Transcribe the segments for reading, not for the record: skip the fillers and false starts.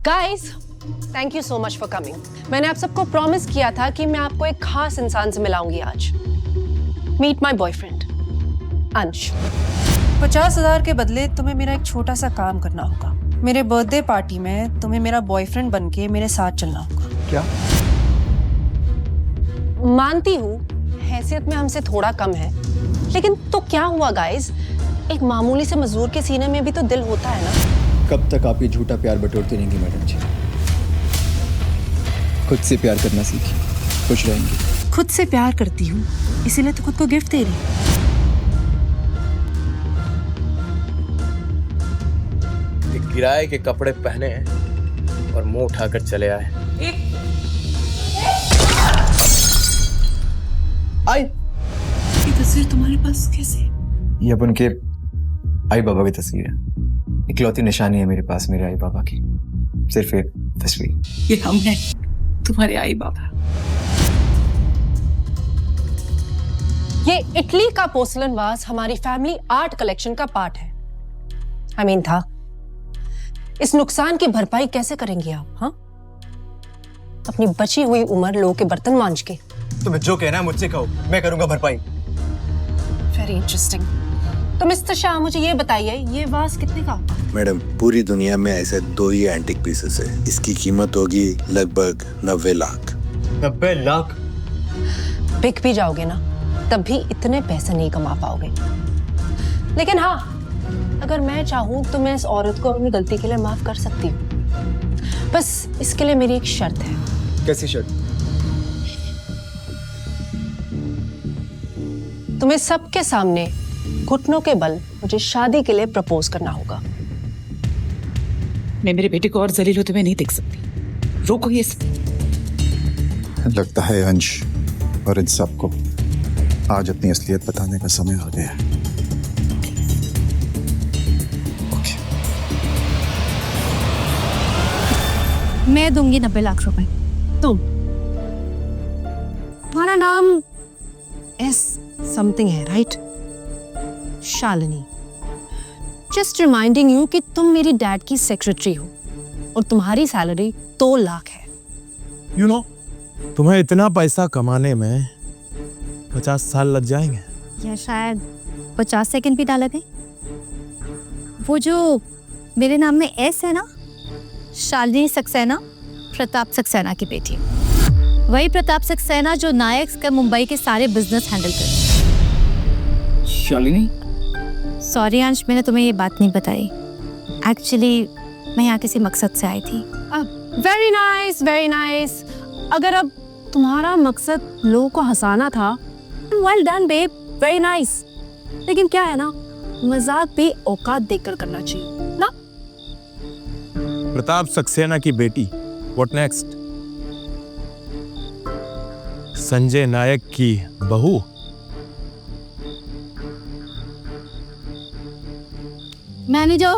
Guys, thank you so much for coming. मैंने आप सबको प्रॉमिस किया था कि मैं आपको एक खास इंसान से मिलाऊंगी आज। मीट माय बॉयफ्रेंड अंश। 50,000 के बदले तुम्हें मेरा एक छोटा सा काम करना होगा। मेरे बर्थडे पार्टी में तुम्हें मेरा बॉयफ्रेंड बनके मेरे साथ चलना होगा। क्या? मानती हूँ हैसियत में हमसे थोड़ा कम है, लेकिन तो क्या हुआ गाइस, एक मामूली से मजदूर के सीने में भी तो दिल होता है ना। कब तक आप ये झूठा प्यार बटोरती रहेंगी मैडम जी? खुद से प्यार करना सीखिए, खुश रहेंगी। खुद से प्यार करती हूँ, इसीलिए तो खुद को गिफ्ट दे रही हूँ। किराए के कपड़े पहने हैं और मुंह उठाकर चले आए। आई, ये तस्वीर तुम्हारे पास कैसे? ये अब उनके आई बाबा की तस्वीर है। इकलौती निशानी है मेरे पास मेरे आई बाबा की, सिर्फ एक तस्वीर। ये हम हैं, तुम्हारे आई बाबा। ये इटली का पोर्सलन वाज हमारी फैमिली आर्ट कलेक्शन का पार्ट है। आई मीन था। इस नुकसान की भरपाई कैसे करेंगे आप? हाँ, अपनी बची हुई उम्र लोगों के बर्तन मांज के। तुम्हें जो कहना है मुझसे कहो, मैं करूंगा भरपाई। Very interesting. तो मिस्टर शाह, मुझे ये बताइए, ये वाज कितने का? मैडम, पूरी दुनिया में ऐसे 2 ही एंटिक पीसेस है। इसकी कीमत होगी लगभग 90 लाख। 90 लाख? बिक भी जाओगे ना, तब भी इतने पैसे नहीं कमा पाओगे। लेकिन हाँ, अगर मैं चाहूँ तो मैं इस औरत को अपनी गलती के लिए माफ कर सकती हूँ। बस इसके लिए मेरी एक शर्त है। कैसी शर्त? तुम्हें सबके सामने घुटनों के बल मुझे शादी के लिए प्रपोज करना होगा। मैं मेरे बेटे को और जलील होते हुए नहीं देख सकती। रोको ये सब। लगता है अंश और इन सबको आज अपनी असलियत बताने का समय आ गया है। मैं दूंगी 90 लाख रुपए। तुम, तुम्हारा नाम एस समथिंग है, right? Shalini. Just reminding you कि तुम मेरी डैड की सेक्रेटरी हो और तुम्हारी सैलरी 2 लाख है। You know, तुम्हें इतना पैसा कमाने में 50 साल लग जाएंगे। या शायद 50 सेकंड भी डाला गए। वो जो मेरे नाम में एस है ना, शालिनी सक्सेना, प्रताप सक्सेना की बेटी। वही प्रताप सक्सेना जो नायक का मुंबई के सारे बिजनेस हैंडल करते। शालिनी? सॉरी अंश, मैंने तुम्हें ये बात नहीं बताई। एक्चुअली मैं यहाँ किसी मकसद से आई थी। Very nice, very nice. अगर अब तुम्हारा मकसद लोगों को हंसाना था, well done babe, very nice. लेकिन क्या है ना, मजाक भी औकात देखकर करना चाहिए ना। प्रताप सक्सेना की बेटी, व्हाट नेक्स्ट? संजय नायक की बहू? मैनेजर,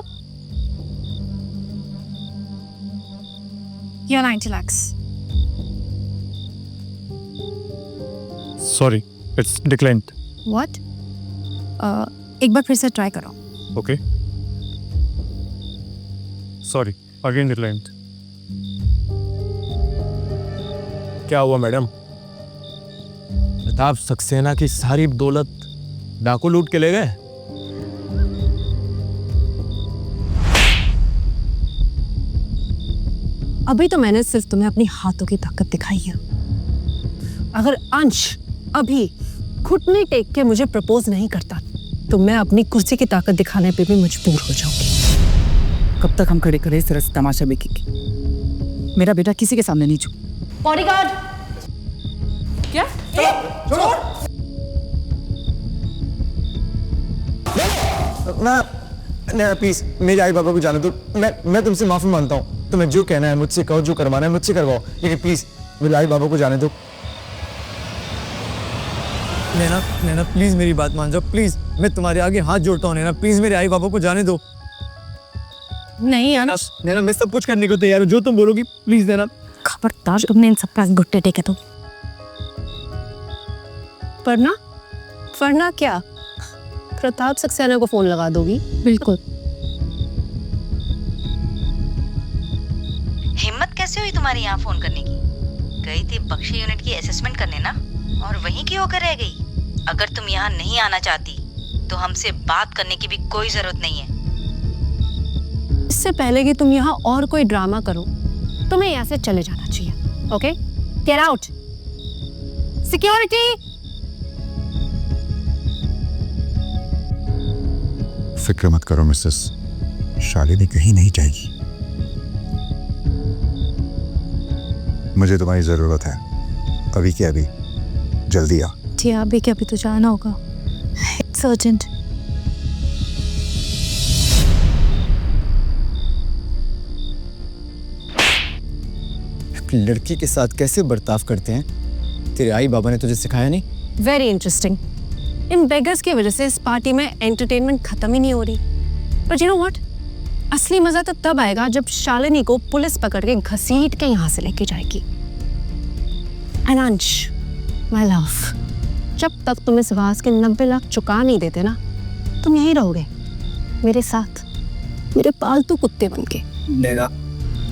या 90 lakhs। Sorry, it's declined. What? एक बार फिर से ट्राई करो। Okay, sorry, again declined. क्या हुआ मैडम? प्रताप सक्सेना की सारी दौलत डाकू लूट के ले गए? अभी तो मैंने सिर्फ तुम्हें अपनी हाथों की ताकत दिखाई है। अगर अंश अभी घुटने टेक के मुझे प्रपोज नहीं करता, तो मैं अपनी कुर्सी की ताकत दिखाने पे भी मजबूर हो जाऊंगी। कब तक हम खड़े खड़े इस तरह से तमाशा देखेंगे? मेरा बेटा किसी के सामने नहीं झुक। बॉडीगार्ड! क्या? ना प्लीज, मेरे आई बाबा को जाने दो। मैं तुमसे माफी मांगता हूँ। तुम्हें जो कहना है मुझसे कहो, जो करवाना है मुझसे करवाओ, लेकिन प्लीज मेरे आई बाबा को जाने दो। नैना, नैना प्लीज मेरी बात मान जाओ, प्लीज। मैं तुम्हारे आगे हाथ जोड़ता हूँ नैना, प्लीज मेरे आई बाबा को जाने दो। नहीं यार, नैना मैं सब कुछ करने को तैयार हूँ, जो तुम बोलोगी, प्लीज नैना। खबरदार, तुमने इन सबका घुट्टे टेके तो। वरना क्या? प्रताप सक्सेना को फोन लगा दोगी? बिल्कुल। तुम्हारे यहाँ फोन करने की? गई थी बख्शी यूनिट की असेसमेंट करने ना, और वहीं की होकर रह गई। अगर तुम यहाँ नहीं आना चाहती तो हमसे बात करने की भी कोई जरूरत नहीं है। इससे पहले कि तुम यहाँ और कोई ड्रामा करो, तुम्हें यहाँ से चले जाना चाहिए। Okay, get out. सिक्योरिटी। फिक्र मत करो मिसेस, शालिनी कहीं नहीं जाएगी। मुझे तुम्हारी जरूरत है, अभी के अभी। जल्दी आ। जी अभी क्या, अभी तो जाना होगा। It's urgent. लड़की के साथ कैसे बर्ताव करते हैं? तेरे आई बाबा ने तुझे सिखाया नहीं? Very interesting. इन बेगर्स की वजह से इस पार्टी में एंटरटेनमेंट खत्म ही नहीं हो रही। बट यू नो व्हाट, असली मजा तो तब आएगा जब शालिनी को पुलिस पकड़ के घसीट के यहाँ से लेके जाएगी। एंड अंश, माय लव, जब तक तुम इस वास के 90 लाख चुका नहीं देते ना, तुम यहीं रहोगे मेरे साथ, मेरे पालतू कुत्ते बनके। नैना,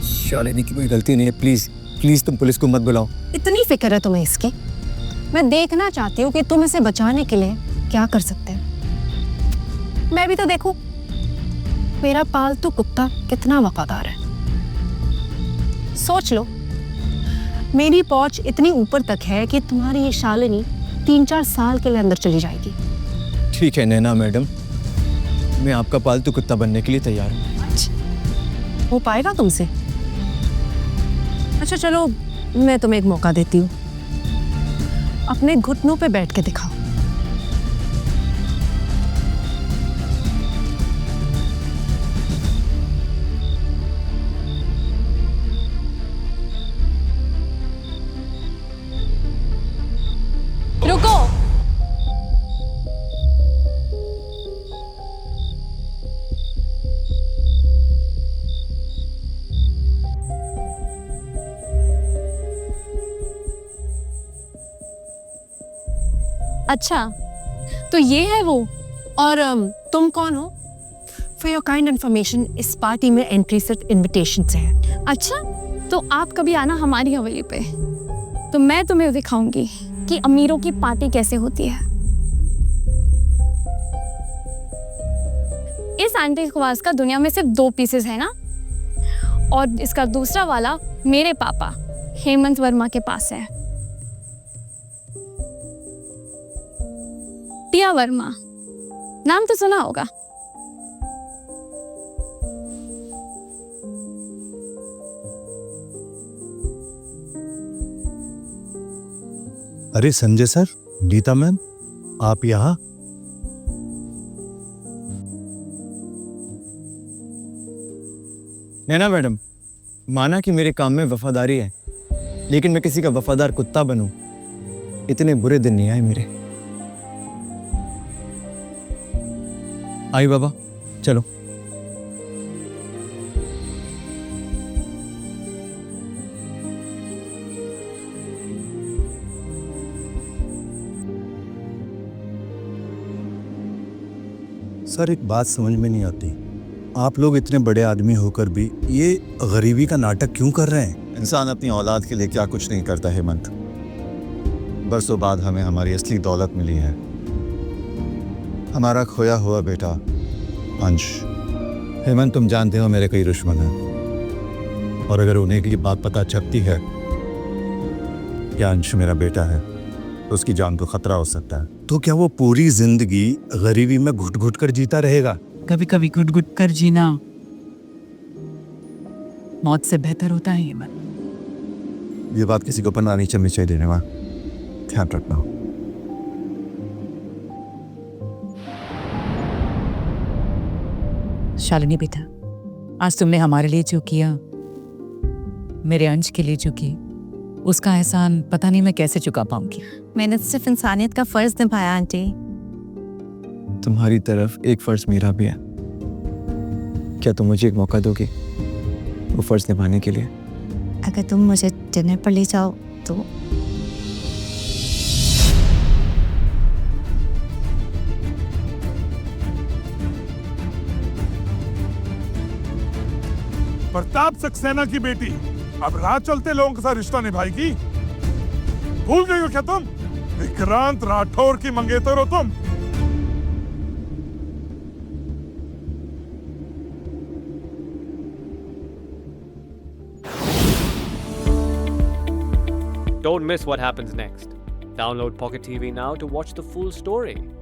शालिनी की कोई गलती नहीं है। प्लीज प्लीज तुम पुलिस को मत बुलाओ। इतनी फिक्र है तुम्हें इसकी? मैं देखना चाहती हूँ कि तुम इसे बचाने के लिए क्या कर सकते हो। मैं भी तो देखूं मेरा पालतू कुत्ता कितना वफादार है। सोच लो, मेरी पहुंच इतनी ऊपर तक है कि तुम्हारी ये शालिनी 3-4 साल के लिए अंदर चली जाएगी। ठीक है नैना मैडम, मैं आपका पालतू कुत्ता बनने के लिए तैयार हूँ। हो पाएगा तुमसे? अच्छा चलो, मैं तुम्हें एक मौका देती हूँ, अपने घुटनों पे बैठ के दिखाओ। रुको। अच्छा, तो ये है वो। और तुम कौन हो? फॉर योर काइंड इन्फॉर्मेशन, इस पार्टी में एंट्री सिर्फ इनविटेशन से है। अच्छा, तो आप कभी आना हमारी हवेली पे, तो मैं तुम्हें दिखाऊंगी कि अमीरों की पार्टी कैसे होती है। इस एंटीक वाज का दुनिया में सिर्फ 2 पीसेस है ना, और इसका दूसरा वाला मेरे पापा हेमंत वर्मा के पास है। टिया वर्मा, नाम तो सुना होगा। अरे संजय सर, गीता मैम, आप यहाँ? नैना मैडम, माना कि मेरे काम में वफादारी है, लेकिन मैं किसी का वफादार कुत्ता बनूं, इतने बुरे दिन नहीं आए मेरे। आई बाबा, चलो। सर एक बात समझ में नहीं आती, आप लोग इतने बड़े आदमी होकर भी ये गरीबी का नाटक क्यों कर रहे हैं? इंसान अपनी औलाद के लिए क्या कुछ नहीं करता हेमंत। बरसों बाद हमें हमारी असली दौलत मिली है, हमारा खोया हुआ बेटा अंश। हेमंत, तुम जानते हो मेरे कई दुश्मन हैं, और अगर उन्हें की बात पता चलती है कि अंश मेरा बेटा है तो उसकी जान को खतरा हो सकता है। तो क्या वो पूरी जिंदगी गरीबी में घुट घुट कर जीता रहेगा? कभी कभी घुट घुट कर जीना मौत से बेहतर होता है हेमंत। ये बात किसी को पता नहीं चलनी चाहिए, देने वाला ध्यान रखना। शालिनी बेटा, आज तुमने हमारे लिए जो किया, मेरे अंश के लिए जो की, उसका एहसान पता नहीं मैं कैसे चुका पाऊंगी। मैंने सिर्फ इंसानियत का फर्ज निभाया आंटी। तुम्हारी तरफ एक फर्ज मेरा भी है। क्या तुम मुझे एक मौका दोगे वो फर्ज निभाने के लिए? अगर तुम मुझे डिनर पर ले जाओ तो। प्रताप सक्सेना की बेटी अब राह चलते लोगों के साथ रिश्ता निभाएगी? भूल गई हो क्या तुम? विक्रांत राठौर की मंगेतर हो तुम। Don't miss what happens next. Download Pocket TV now to watch the full story.